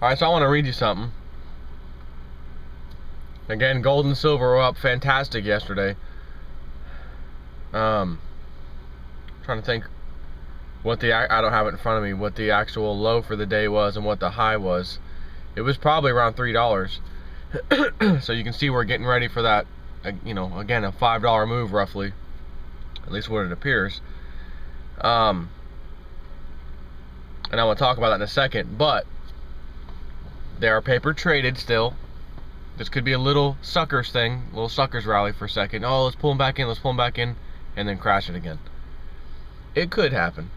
Alright, so I want to read you something. Again, gold and silver were up fantastic yesterday. Trying to think what I don't have it in front of me, what the actual low for the day was and what the high was. It was probably around $3. So you can see we're getting ready for that, you know, again, a $5 move roughly. At least what it appears. And I want to talk about that in a second, but they are paper traded still. This could be a little suckers thing, a little suckers rally for a second. Oh, let's pull them back in, let's pull them back in, and then crash it again. It could happen.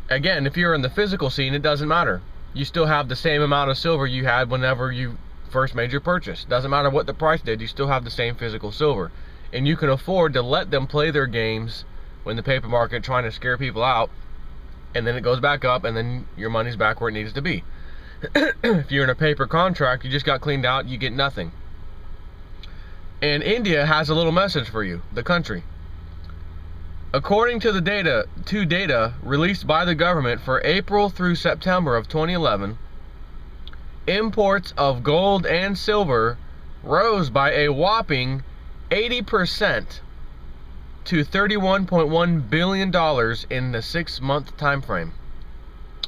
Again, if you're in the physical scene, it doesn't matter. You still have the same amount of silver you had whenever you first made your purchase. Doesn't matter what the price did, you still have the same physical silver. And you can afford to let them play their games when the paper market trying to scare people out, and then it goes back up, and then your money's back where it needs to be. If you're in a paper contract, you just got cleaned out, you get nothing. And India has a little message for you, the country. According to the data released by the government for April through September of 2011, imports of gold and silver rose by a whopping 80% to $31.1 billion in the 6-month time frame.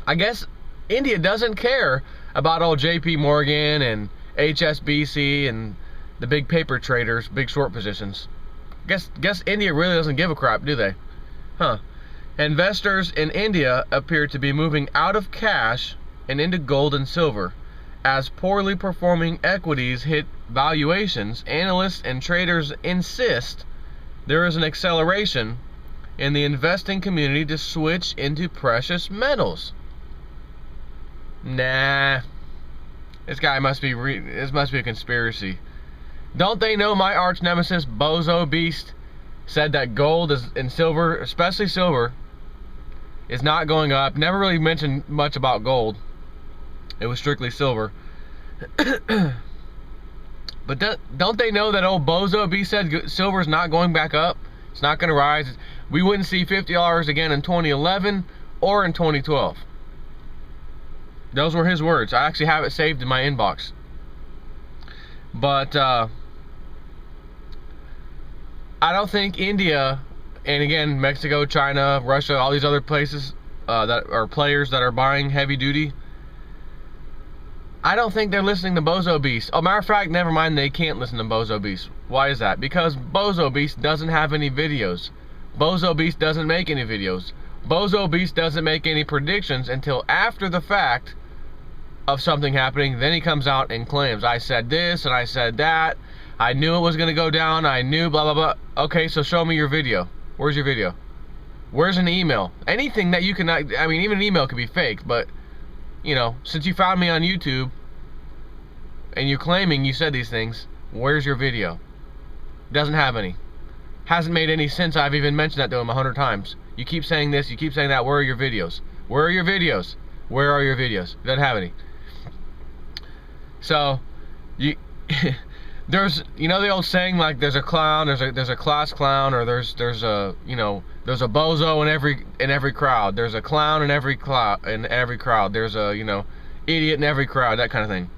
I guess India doesn't care about all JP Morgan and HSBC and the big paper traders, big short positions. Guess India really doesn't give a crap, do they? Huh. Investors in India appear to be moving out of cash and into gold and silver. As poorly performing equities hit valuations, analysts and traders insist there is an acceleration in the investing community to switch into precious metals. Nah. This must be a conspiracy. Don't they know my arch nemesis, Bozo Beast, said that gold and silver, especially silver, is not going up. Never really mentioned much about gold. It was strictly silver. But don't they know that old Bozo Beast said silver's not going back up? It's not going to rise. We wouldn't see $50 again in 2011 or in 2012. Those were his words. I actually have it saved in my inbox. But I don't think India, and again Mexico, China, Russia, all these other places that are players that are buying heavy duty, I don't think they're listening to Bozo Beast. Oh, matter of fact, never mind, they can't listen to Bozo Beast. Why is that? Because Bozo Beast doesn't have any videos. Bozo Beast doesn't make any videos. Bozo Beast doesn't make any predictions until after the fact of something happening. Then he comes out and claims, I said this and I said that. I knew it was going to go down. I knew blah, blah, blah. Okay, so show me your video. Where's your video? Where's an email? Anything that you can, I mean, even an email could be fake, but, you know, since you found me on YouTube and you're claiming you said these things, where's your video? Doesn't have any. Hasn't made any sense. I've even mentioned that to him 100 times. You keep saying this, you keep saying that. Where are your videos? Where are your videos? Where are your videos? Doesn't have any. So, there's, you know, the old saying, like, there's a clown, there's a class clown, or there's a, you know, there's a bozo in every crowd. There's a clown in every crowd. There's a, you know, idiot in every crowd. That kind of thing.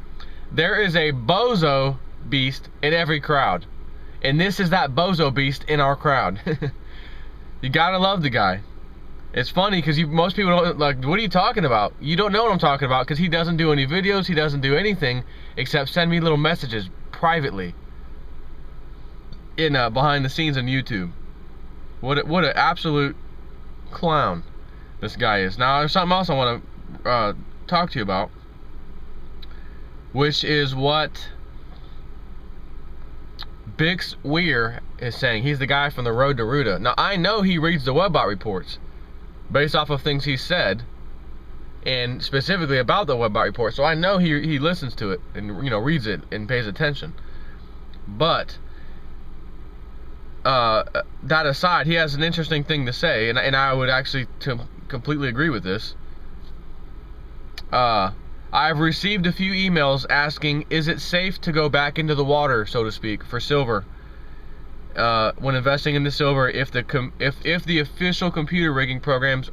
There is a Bozo Beast in every crowd, and this is that Bozo Beast in our crowd. You gotta love the guy. It's funny because most people don't, like, what are you talking about? You don't know what I'm talking about because he doesn't do any videos. He doesn't do anything except send me little messages privately in behind the scenes on YouTube. What an absolute clown this guy is. Now there's something else I want to talk to you about, which is what Bix Weir is saying. He's the guy from the Road to Ruta. Now I know he reads the Webbot reports based off of things he said, and specifically about the Webbot report. So I know he listens to it and, you know, reads it and pays attention. But that aside, he has an interesting thing to say, and I would actually completely agree with this. I've received a few emails asking, is it safe to go back into the water, so to speak, for silver when investing into silver if the official computer rigging programs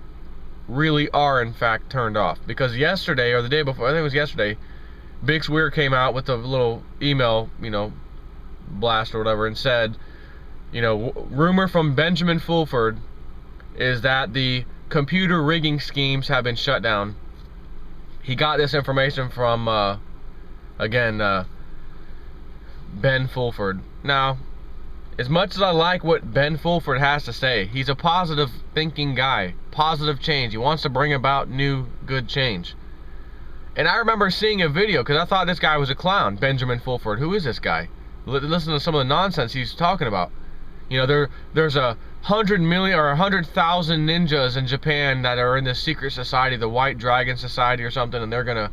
really are in fact turned off. Because yesterday, or the day before, I think it was yesterday, Big Swear came out with a little email, you know, blast or whatever, and said, you know, rumor from Benjamin Fulford is that the computer rigging schemes have been shut down. He got this information from, Ben Fulford. Now, as much as I like what Ben Fulford has to say, he's a positive thinking guy, positive change. He wants to bring about new, good change. And I remember seeing a video, because I thought this guy was a clown, Benjamin Fulford. Who is this guy? Listen to some of the nonsense he's talking about. You know, there's 100 million or 100,000 ninjas in Japan that are in this secret society, the White Dragon Society or something, and they're gonna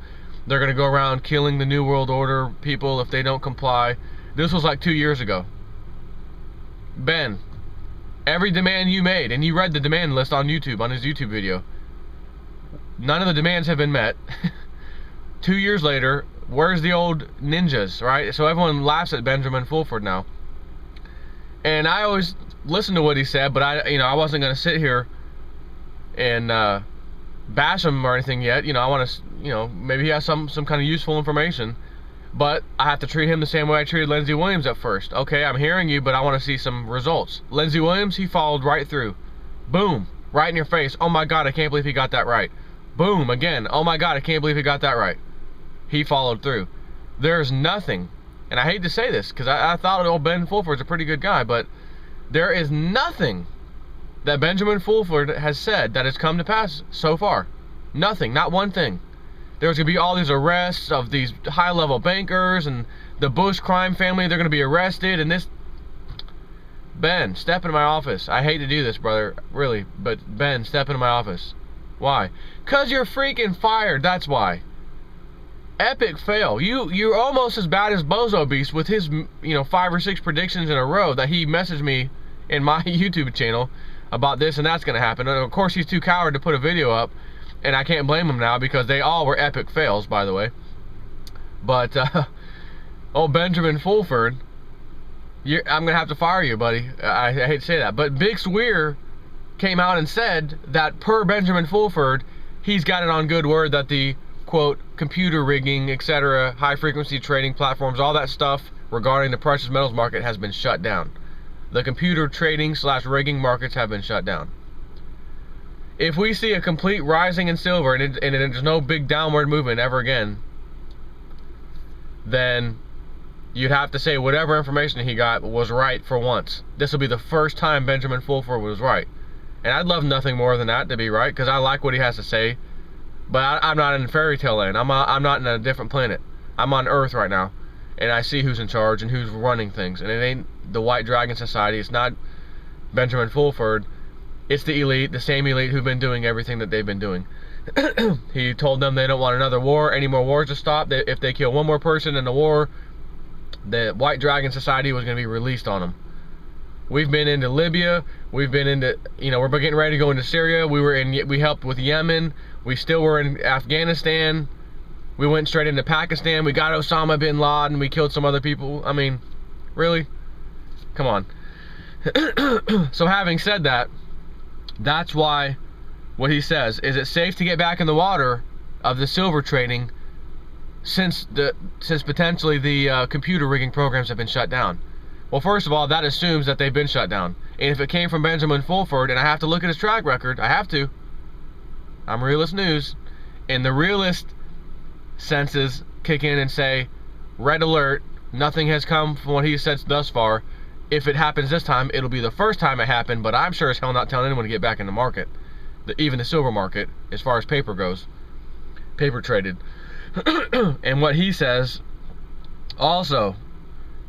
go around killing the New World Order people if they don't comply. This was like 2 years ago. Ben, every demand you made, and you read the demand list on YouTube, on his YouTube video, none of the demands have been met. 2 years later, where's the old ninjas, right? So everyone laughs at Benjamin Fulford now. And I always listened to what he said, but I wasn't going to sit here and bash him or anything yet. You know, I want to, maybe he has some kind of useful information, but I have to treat him the same way I treated Lindsey Williams at first. Okay, I'm hearing you, but I want to see some results. Lindsey Williams, he followed right through. Boom, right in your face. Oh my God, I can't believe he got that right. Boom, again. Oh my God, I can't believe he got that right. He followed through. There's nothing, and I hate to say this because I thought old Ben Fulford's a pretty good guy, but there is nothing that Benjamin Fulford has said that has come to pass so far. Nothing, not one thing. There's going to be all these arrests of these high-level bankers and the Bush crime family. They're going to be arrested, and this... Ben, step into my office. I hate to do this, brother, really, but Ben, step into my office. Why? Because you're freaking fired, that's why. Epic fail. You're almost as bad as Bozo Beast with his 5 or 6 predictions in a row that he messaged me in my YouTube channel about this and that's going to happen. And of course he's too coward to put a video up, and I can't blame him now because they all were epic fails, by the way. But old Benjamin Fulford, I'm going to have to fire you, buddy. I hate to say that, but Big Swear came out and said that per Benjamin Fulford, he's got it on good word that the quote computer rigging, etc., high frequency trading platforms, all that stuff regarding the precious metals market has been shut down. The computer trading / rigging markets have been shut down. If we see a complete rising in silver and there's no big downward movement ever again, then you'd have to say whatever information he got was right for once. This will be the first time Benjamin Fulford was right. And I'd love nothing more than that to be right, because I like what he has to say. But I'm not in fairy tale land. I'm not in a different planet. I'm on Earth right now, and I see who's in charge and who's running things. And it ain't the White Dragon Society. It's not Benjamin Fulford. It's the elite, the same elite who've been doing everything that they've been doing. He told them they don't want another war, any more wars to stop. If they kill one more person in the war, the White Dragon Society was going to be released on them. We've been into Libya. We've been into, we're getting ready to go into Syria. We helped with Yemen. We still were in Afghanistan. We went straight into Pakistan. We got Osama bin Laden. We killed some other people. I mean, really? Come on. So having said that, that's why what he says, is it safe to get back in the water of the silver trading since potentially the computer rigging programs have been shut down? Well, first of all, that assumes that they've been shut down. And if it came from Benjamin Fulford, and I have to look at his track record, I have to. I'm Realist News. And the realist senses kick in and say, red alert, nothing has come from what he said thus far. If it happens this time, it'll be the first time it happened, but I'm sure as hell not telling anyone to get back in the market. Even the silver market, as far as paper goes. Paper traded. And what he says also,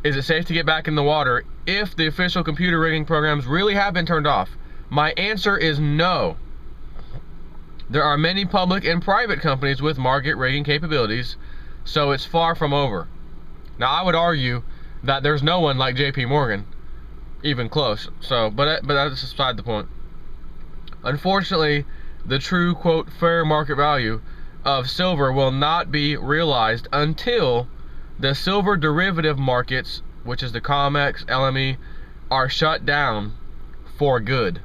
is it safe to get back in the water if the official computer rigging programs really have been turned off? My answer is no. There are many public and private companies with market rigging capabilities, so it's far from over. Now, I would argue that there's no one like JP Morgan, even close. So, but that's beside the point. Unfortunately, the true, quote, fair market value of silver will not be realized until the silver derivative markets, which is the COMEX, LME, are shut down for good.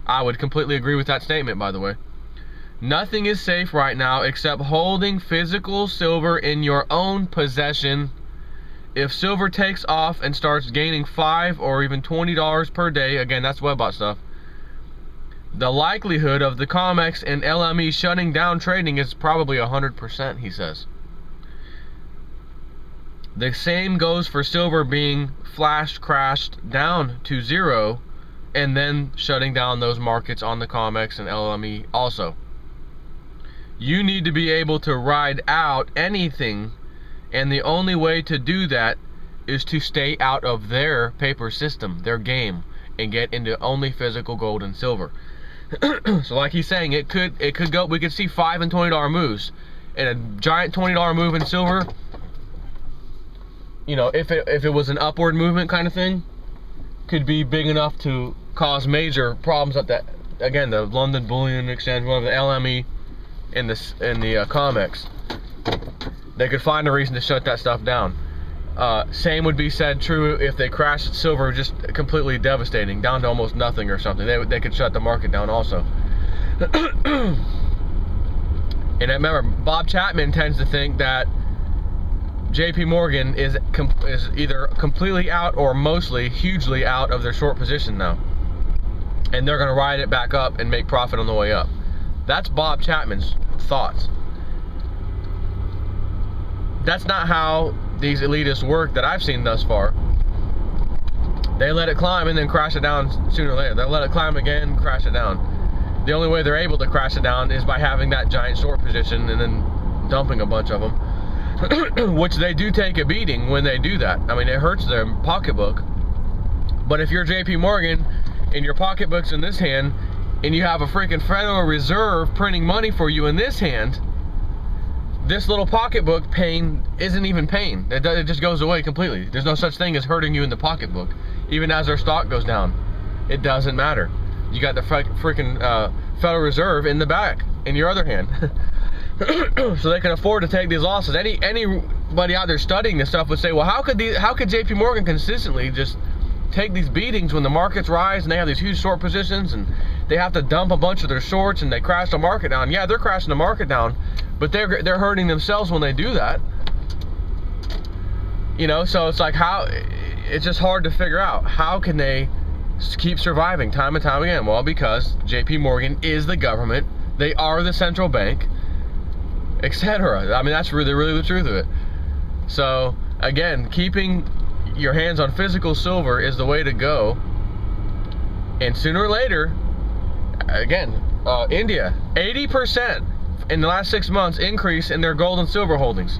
I would completely agree with that statement, by the way. Nothing is safe right now except holding physical silver in your own possession. If silver takes off and starts gaining $5 or even $20 per day, again, that's Webbot stuff, the likelihood of the COMEX and LME shutting down trading is probably 100%, he says. The same goes for silver being crashed down to zero and then shutting down those markets on the COMEX and LME also. You need to be able to ride out anything, and the only way to do that is to stay out of their paper system, their game, and get into only physical gold and silver. So like he's saying, it could go, we could see $5 and $20 moves, and a giant $20 move in silver, you know, if it was an upward movement kind of thing, could be big enough to cause major problems at that, again, the London Bullion Exchange, one of the LME and the COMEX. They could find a reason to shut that stuff down. Same would be said true if they crashed silver, just completely devastating, down to almost nothing or something. They could shut the market down also. And remember, Bob Chapman tends to think that JP Morgan is either completely out or mostly hugely out of their short position now, and they're going to ride it back up and make profit on the way up. That's Bob Chapman's thoughts. That's not how these elitists work that I've seen thus far. They let it climb and then crash it down sooner or later. They'll let it climb again, crash it down. The only way they're able to crash it down is by having that giant short position and then dumping a bunch of them. Which they do take a beating when they do that. I mean, it hurts their pocketbook. But if you're JP Morgan and your pocketbook's in this hand, and you have a freaking Federal Reserve printing money for you in this hand, this little pocketbook pain isn't even pain. It just goes away completely. There's no such thing as hurting you in the pocketbook. Even as their stock goes down, it doesn't matter. You got the freaking Federal Reserve in the back, in your other hand. So they can afford to take these losses. Anybody out there studying this stuff would say, well, how could JP Morgan consistently just take these beatings when the markets rise and they have these huge short positions and they have to dump a bunch of their shorts and they crash the market down? Yeah, they're crashing the market down, but they're hurting themselves when they do that. You know, so it's like, how, it's just hard to figure out, how can they keep surviving time and time again? Well, because JP Morgan is the government, they are the central bank, etc. I mean, that's really the truth of it. So again, keeping your hands on physical silver is the way to go. And sooner or later, again, India, 80% in the last 6 months increase in their gold and silver holdings.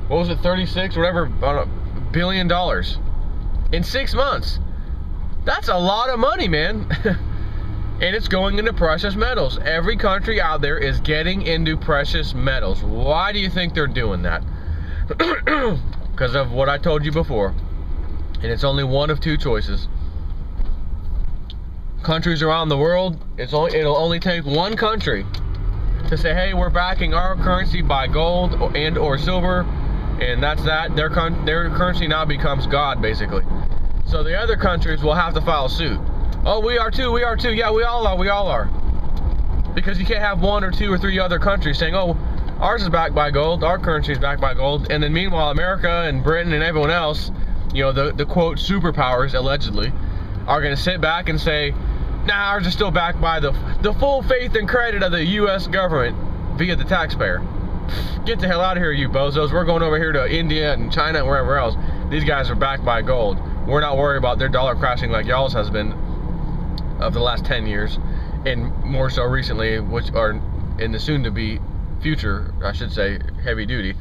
What was it, 36 whatever $1 billion in 6 months? That's a lot of money, man. And it's going into precious metals. Every country out there is getting into precious metals. Why do you think they're doing that? Because of what I told you before. And it's only one of two choices. Countries around the world, it'll only take one country to say, hey, we're backing our currency by gold and or silver, and that's that. Their currency now becomes God, basically. So the other countries will have to file suit. Oh, we are too, we are too. Yeah, we all are. Because you can't have 1 or 2 or 3 other countries saying, oh, ours is backed by gold, our currency is backed by gold, and then meanwhile America and Britain and everyone else, you know, the quote superpowers allegedly, are going to sit back and say, nah, ours is still backed by the full faith and credit of the U.S. government via the taxpayer. Get the hell out of here, you bozos. We're going over here to India and China and wherever else. These guys are backed by gold. We're not worried about their dollar crashing like y'all's has been of the last 10 years, and more so recently, which are in the soon-to-be future, I should say, heavy duty.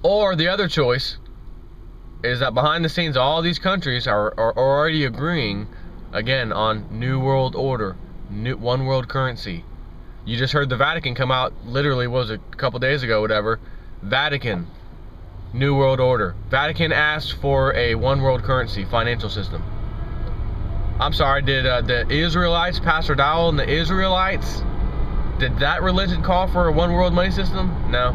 Or the other choice is that behind the scenes, all these countries are already agreeing, again, on New World Order, one world currency. You just heard the Vatican come out, literally, what was it, a couple days ago, whatever. Vatican, New World Order. Vatican asked for a one world currency financial system. I'm sorry, did the Israelites, Pastor Dowell and the Israelites, did that religion call for a one world money system? No.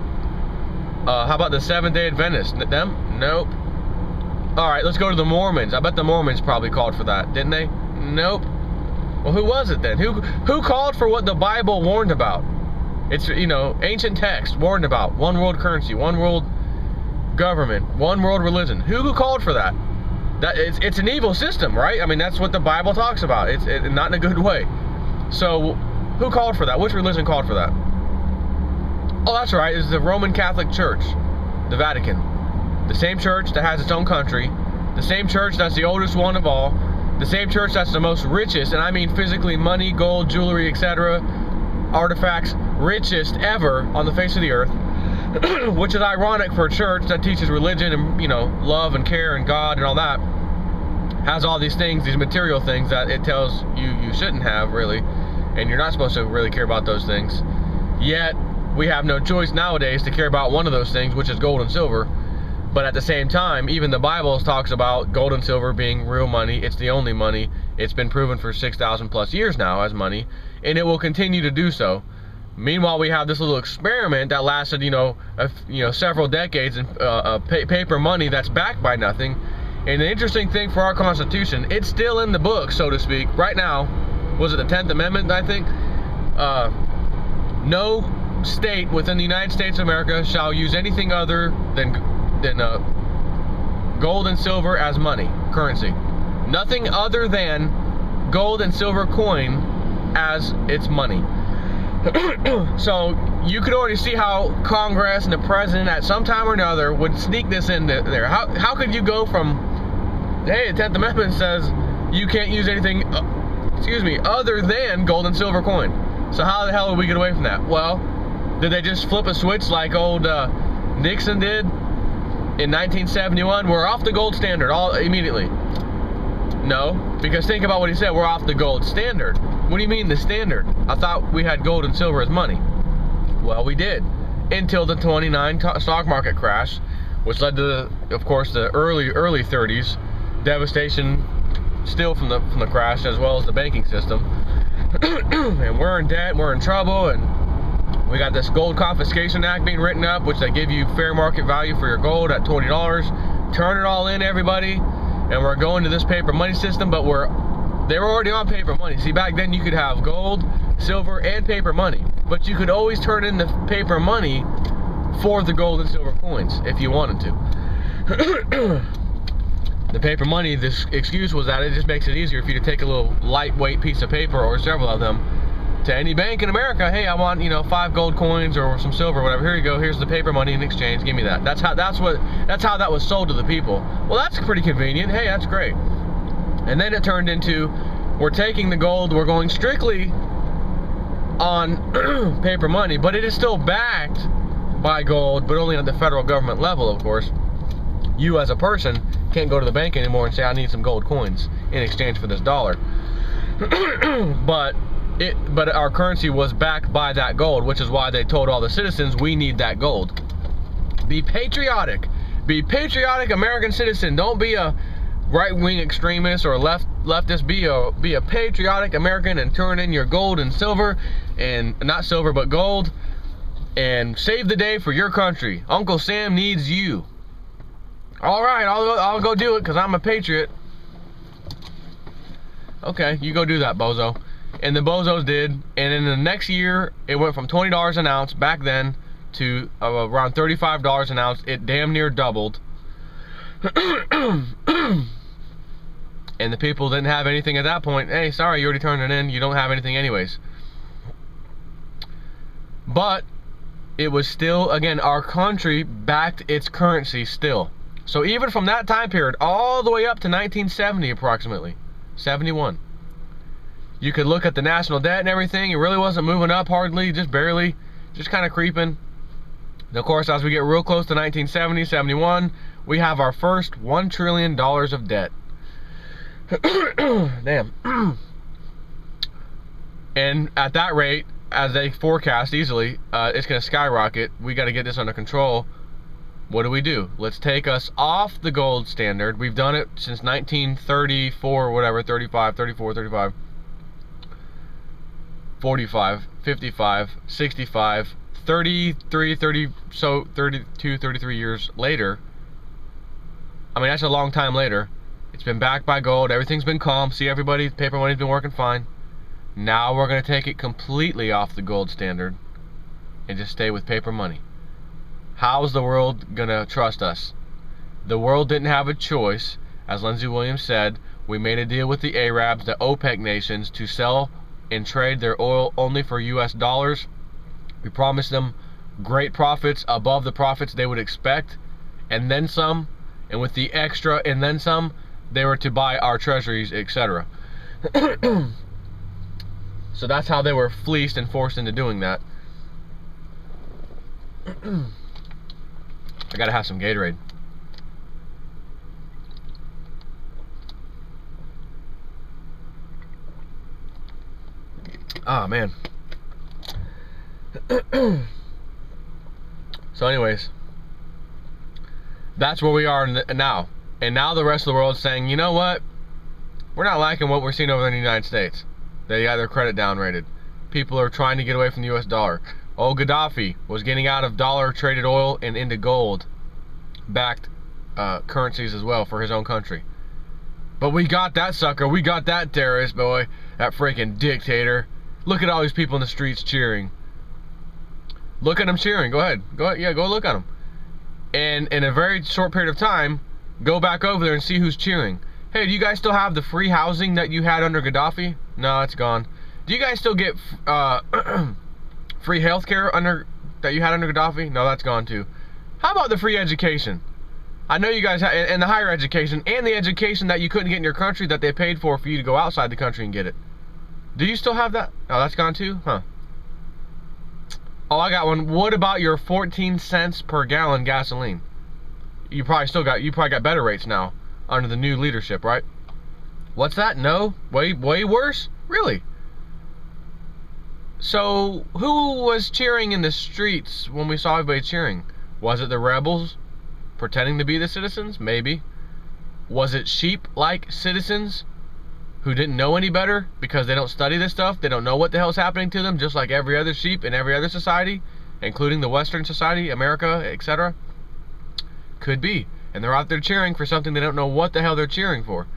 How about the Seventh-day Adventists? Them? Nope. Alright, let's go to the Mormons. I bet the Mormons probably called for that, didn't they? Nope. Well, who was it then? Who called for what the Bible warned about? It's, you know, ancient text warned about one world currency, one world government, one world religion. Who called for that? It's an evil system, right? I mean, that's what the Bible talks about. It's not in a good way. So, who called for that? Which religion called for that? Oh, that's right. It's the Roman Catholic Church, the Vatican. The same church that has its own country. The same church that's the oldest one of all. The same church that's the most richest, and I mean physically, money, gold, jewelry, etc., artifacts, richest ever on the face of the earth. Which is ironic for a church that teaches religion and, you know, love and care and God and all that. Has all these things, these material things that it tells you shouldn't have, really. And you're not supposed to really care about those things. Yet, we have no choice nowadays to care about one of those things, which is gold and silver. But at the same time, even the Bible talks about gold and silver being real money. It's the only money. It's been proven for 6,000 plus years now as money, and it will continue to do so. Meanwhile, we have this little experiment that lasted, several decades, in paper money that's backed by nothing. And the interesting thing for our Constitution, it's still in the book, so to speak. Right now, was it the 10th Amendment, I think? No state within the United States of America shall use anything other than gold and silver as money, currency. Nothing other than gold and silver coin as its money. So you could already see how Congress and the president at some time or another would sneak this in there. How could you go from, hey, the 10th Amendment says you can't use anything other than gold and silver coin. So how the hell did we get away from that? Well, did they just flip a switch like old Nixon did in 1971? We're off the gold standard immediately. No, because think about what he said. We're off the gold standard. What do you mean the standard? I thought we had gold and silver as money. Well, we did, until the 29 stock market crash, which led to, of course, the early 30s devastation still from the crash, as well as the banking system. And we're in debt, we're in trouble, and we got this Gold Confiscation Act being written up, which they give you fair market value for your gold at $20. Turn it all in, everybody. And we're going to this paper money system, but they were already on paper money. See, back then you could have gold, silver, and paper money, but you could always turn in the paper money for the gold and silver coins if you wanted to. The paper money, this excuse was that it just makes it easier for you to take a little lightweight piece of paper or several of them to any bank in America. Hey, I want 5 gold coins or some silver, or whatever. Here you go. Here's the paper money in exchange. Give me that. That's how that was sold to the people. Well, that's pretty convenient. Hey, that's great. And then it turned into, we're taking the gold, we're going strictly on paper money, but it is still backed by gold, but only at the federal government level, of course. You as a person can't go to the bank anymore and say, I need some gold coins in exchange for this dollar. But our currency was backed by that gold, which is why they told all the citizens, we need that gold. Be patriotic. Be patriotic American citizen. Don't be a right-wing extremist or leftist. Be a patriotic American and turn in your gold and silver, and not silver but gold, and save the day for your country. Uncle Sam needs you. All right, I'll go do it because I'm a patriot. Okay, you go do that, bozo. And the bozos did, and in the next year it went from $20 an ounce back then to around $35 an ounce. It damn near doubled. And the people didn't have anything at that point. Hey, sorry, you already turned it in. You don't have anything anyways. But it was still, again, our country backed its currency still. So even from that time period all the way up to 1970 approximately, 71, you could look at the national debt and everything. It really wasn't moving up hardly, just barely, just kind of creeping. And of course, as we get real close to 1970, 71, we have our first $1 trillion of debt. Damn. And at that rate, as they forecast easily, it's going to skyrocket. We got to get this under control. What do? Let's take us off the gold standard. We've done it since 1934 or whatever, 35, 34, 35, 45, 55, 65, 33, 30, so 32, 33 years later. I mean, that's a long time later. It's been backed by gold. Everything's been calm. See, everybody, paper money's been working fine. Now we're going to take it completely off the gold standard and just stay with paper money. How's the world going to trust us? The world didn't have a choice. As Lindsey Williams said, we made a deal with the Arabs, the OPEC nations, to sell and trade their oil only for US dollars. We promised them great profits above the profits they would expect, and then some, and with the extra and then some, they were to buy our treasuries, etc. So that's how they were fleeced and forced into doing that. I gotta have some Gatorade. Ah, man. So anyways, that's where we are now. And now the rest of the world is saying, you know what? We're not liking what we're seeing over in the United States. They got their credit downgraded. People are trying to get away from the US dollar. Oh, Gaddafi was getting out of dollar traded oil and into gold backed currencies as well for his own country. But we got that sucker. We got that terrorist boy. That freaking dictator. Look at all these people in the streets cheering. Look at them cheering. Go ahead. Yeah, go look at them. And in a very short period of time, go back over there and see who's cheering. Hey, do you guys still have the free housing that you had under Gaddafi? No, it's gone. Do you guys still get free healthcare that you had under Gaddafi? No, that's gone too. How about the free education? I know you guys have, and the higher education, and the education that you couldn't get in your country that they paid for you to go outside the country and get it. Do you still have that? Oh, that's gone too? Huh. Oh, I got one. What about your 14 cents per gallon gasoline? You probably got better rates now under the new leadership, right? What's that? No? Way worse? Really? So, who was cheering in the streets when we saw everybody cheering? Was it the rebels pretending to be the citizens? Maybe. Was it sheep-like citizens who didn't know any better because they don't study this stuff? They don't know what the hell's happening to them, just like every other sheep in every other society, including the Western society, America, etc. Could be. And they're out there cheering for something they don't know what the hell they're cheering for.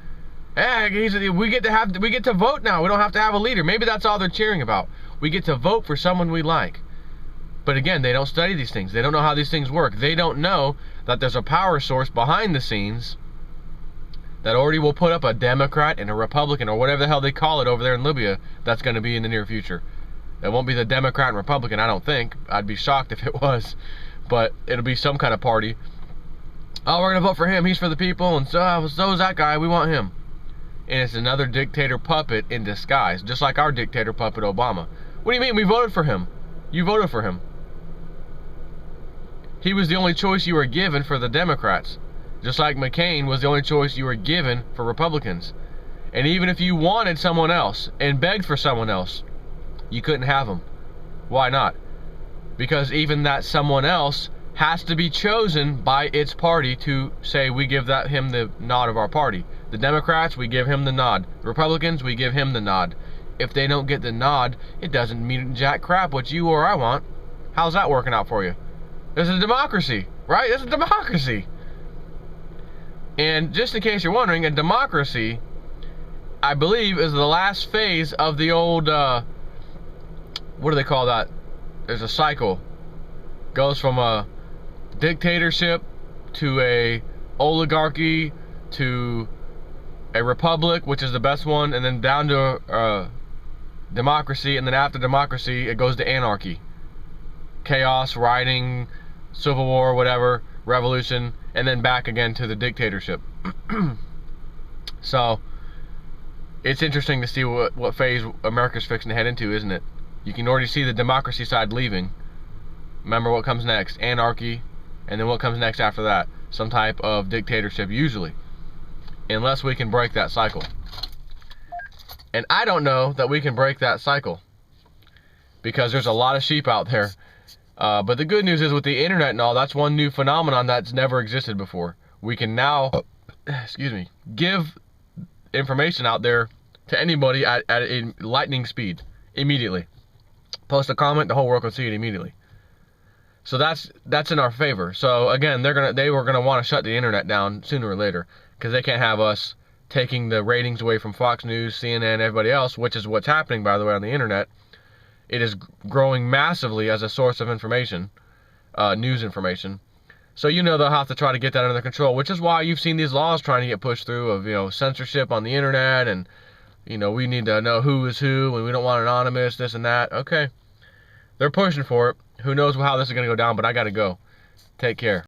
Hey, we get to vote now. We don't have to have a leader. Maybe that's all they're cheering about. We get to vote for someone we like. But again, they don't study these things. They don't know how these things work. They don't know that there's a power source behind the scenes that already will put up a Democrat and a Republican, or whatever the hell they call it over there in Libya, that's going to be in the near future. It won't be the Democrat and Republican, I don't think. I'd be shocked if it was. But it'll be some kind of party. Oh, we're going to vote for him. He's for the people, and so is that guy. We want him. And it's another dictator puppet in disguise, just like our dictator puppet Obama. What do you mean? We voted for him. You voted for him. He was the only choice you were given for the Democrats. Just like McCain was the only choice you were given for Republicans. And even if you wanted someone else and begged for someone else, you couldn't have him. Why not? Because even that someone else has to be chosen by its party to say we give him the nod of our party. The Democrats, we give him the nod. The Republicans, we give him the nod. If they don't get the nod, it doesn't mean jack crap what you or I want. How's that working out for you? This is a democracy, right? This is a democracy. And just in case you're wondering, a democracy, I believe, is the last phase of the old, what do they call that? There's a cycle. Goes from a dictatorship to a oligarchy to a republic, which is the best one, and then down to democracy, and then after democracy, it goes to anarchy. Chaos, rioting, civil war, whatever, revolution, and then back again to the dictatorship. So, it's interesting to see what phase America's fixing to head into, isn't it? You can already see the democracy side leaving. Remember what comes next? Anarchy, and then what comes next after that? Some type of dictatorship, usually. Unless we can break that cycle. And I don't know that we can break that cycle, because there's a lot of sheep out there. But the good news is, with the internet and all, that's one new phenomenon that's never existed before. We can now, give information out there to anybody at a lightning speed, immediately. Post a comment, the whole world can see it immediately. So that's in our favor. So again, they were gonna want to shut the internet down sooner or later, because they can't have us taking the ratings away from Fox News, CNN, everybody else, which is what's happening, by the way, on the internet. It is growing massively as a source of information, news information. So they'll have to try to get that under control, which is why you've seen these laws trying to get pushed through of, censorship on the internet, and, we need to know who is who, and we don't want anonymous, this and that. Okay. They're pushing for it. Who knows how this is going to go down, but I got to go. Take care.